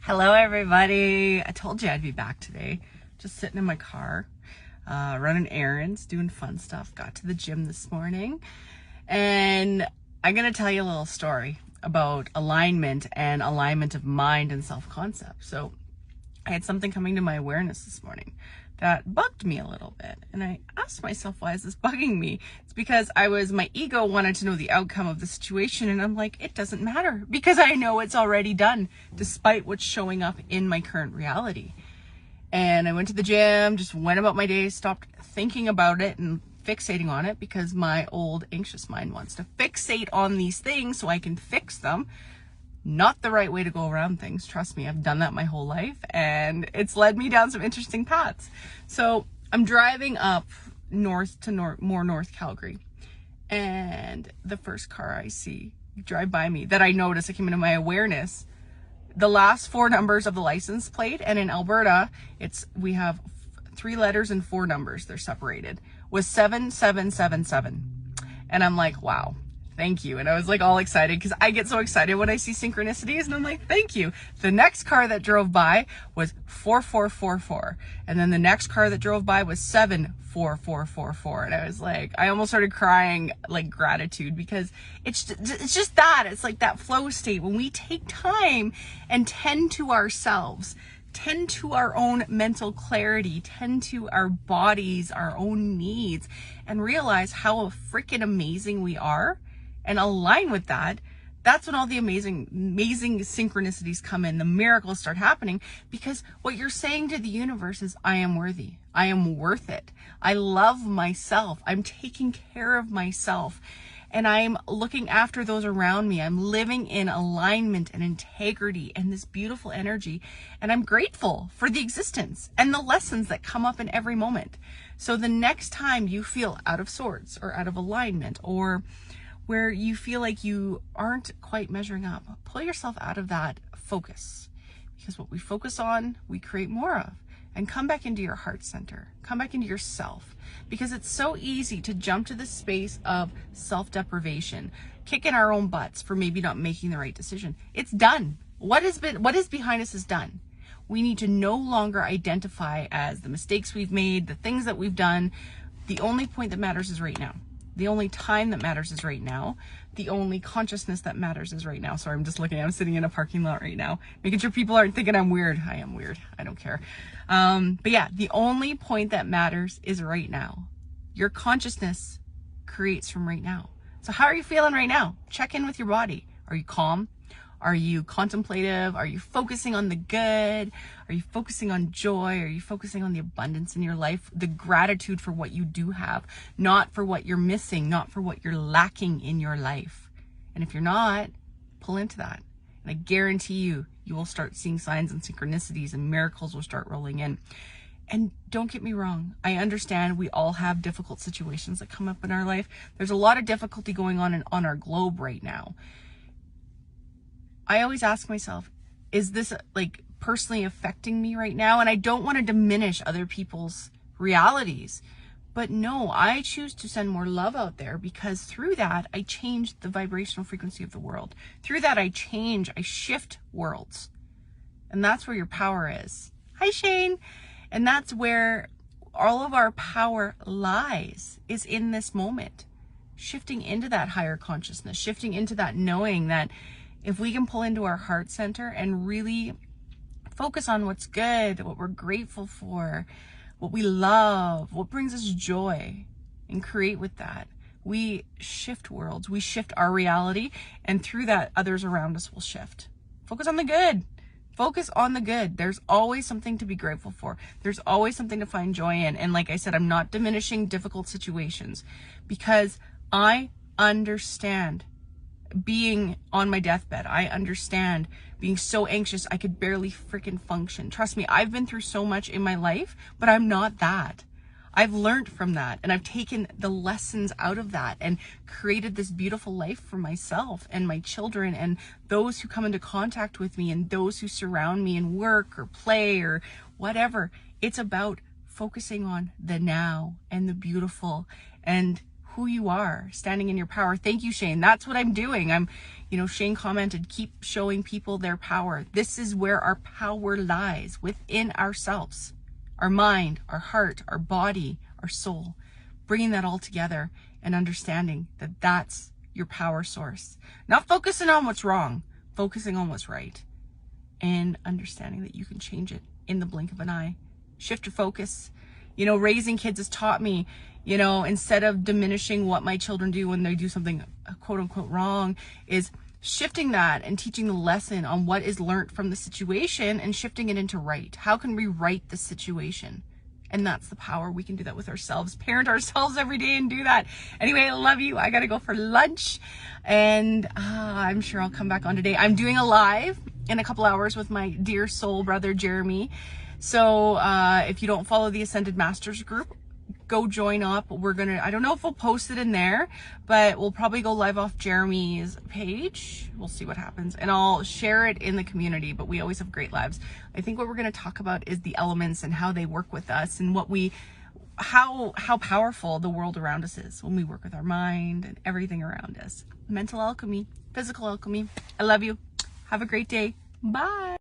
Hello, everybody. I told you I'd be back today. Just sitting in my car, running errands, doing fun stuff. Got to the gym this morning. And I'm going to tell you a little story about alignment and alignment of mind and self-concept. So I had something coming to my awareness this morning that bugged me a little bit. And I asked myself, why is this bugging me? It's because my ego wanted to know the outcome of the situation. And I'm like, it doesn't matter because I know it's already done despite what's showing up in my current reality. And I went to the gym, just went about my day, stopped thinking about it and fixating on it because my old anxious mind wants to fixate on these things so I can fix them. Not the right way to go around things. Trust me, I've done that my whole life and it's led me down some interesting paths. So I'm driving up north to North Calgary, and the first car I see drive by me that I notice, it came into my awareness, the last four numbers of the license plate, and in Alberta, we have 3 letters and 4 numbers, they're separated, was 7777. And I'm like, wow. Thank you. And I was like all excited because I get so excited when I see synchronicities, and I'm like, thank you. The next car that drove by was 4444. And then the next car that drove by was 74444. And I was like, I almost started crying, like gratitude, because it's just that. It's like that flow state when we take time and tend to ourselves, tend to our own mental clarity, tend to our bodies, our own needs, and realize how freaking amazing we are and align with that. That's when all the amazing synchronicities come in. The miracles start happening because what you're saying to the universe is, I am worthy. I am worth it. I love myself. I'm taking care of myself. And I'm looking after those around me. I'm living in alignment and integrity and this beautiful energy. And I'm grateful for the existence and the lessons that come up in every moment. So the next time you feel out of sorts or out of alignment, or where you feel like you aren't quite measuring up, pull yourself out of that focus. Because what we focus on, we create more of. And come back into your heart center. Come back into yourself. Because it's so easy to jump to the space of self-deprivation, kicking our own butts for maybe not making the right decision. It's done. What is behind us is done. We need to no longer identify as the mistakes we've made, the things that we've done. The only point that matters is right now. The only time that matters is right now. The only consciousness that matters is right now. Sorry, I'm sitting in a parking lot right now, making sure people aren't thinking I'm weird. I am weird. I don't care. But yeah, the only point that matters is right now. Your consciousness creates from right now. So how are you feeling right now? Check in with your body. Are you calm? Are you contemplative? Are you focusing on the good? Are you focusing on joy? Are you focusing on the abundance in your life? The gratitude for what you do have, not for what you're missing, not for what you're lacking in your life. And if you're not, pull into that. And I guarantee you will start seeing signs and synchronicities, and miracles will start rolling in. And don't get me wrong, I understand we all have difficult situations that come up in our life. There's a lot of difficulty going on our globe right now. I always ask myself, is this like personally affecting me right now? And I don't want to diminish other people's realities, but no, I choose to send more love out there, because through that, I change the vibrational frequency of the world. Through that, I shift worlds. And that's where your power is. Hi, Shane. And that's where all of our power lies, is in this moment. Shifting into that higher consciousness, shifting into that knowing that if we can pull into our heart center and really focus on what's good, what we're grateful for, what we love, what brings us joy, and create with that, we shift worlds, we shift our reality, and through that, others around us will shift. Focus on the good. Focus on the good. There's always something to be grateful for. There's always something to find joy in. And like I said, I'm not diminishing difficult situations, because I understand being on my deathbed. I understand being so anxious I could barely freaking function. Trust me, I've been through so much in my life, but I'm not that. I've learned from that, and I've taken the lessons out of that and created this beautiful life for myself and my children and those who come into contact with me and those who surround me in work or play or whatever. It's about focusing on the now and the beautiful and who you are, standing in your power. Thank you, Shane. That's what I'm doing. Shane commented, keep showing people their power. This is where our power lies, within ourselves, our mind, our heart, our body, our soul, bringing that all together and understanding that that's your power source. Not focusing on what's wrong, focusing on what's right, and understanding that you can change it in the blink of an eye. Shift your focus. Raising kids has taught me, instead of diminishing what my children do when they do something quote unquote wrong, is shifting that and teaching the lesson on what is learned from the situation and shifting it into right. How can we right the situation? And that's the power. We can do that with ourselves, parent ourselves every day and do that. Anyway, I love you. I got to go for lunch, and I'm sure I'll come back on today. I'm doing a live in a couple hours with my dear soul brother, Jeremy. So if you don't follow the Ascended Masters group, go join up. I don't know if we'll post it in there, but we'll probably go live off Jeremy's page. We'll see what happens, and I'll share it in the community, but we always have great lives. I think what we're going to talk about is the elements and how they work with us, and how powerful the world around us is when we work with our mind and everything around us. Mental alchemy, physical alchemy. I love you. Have a great day. Bye.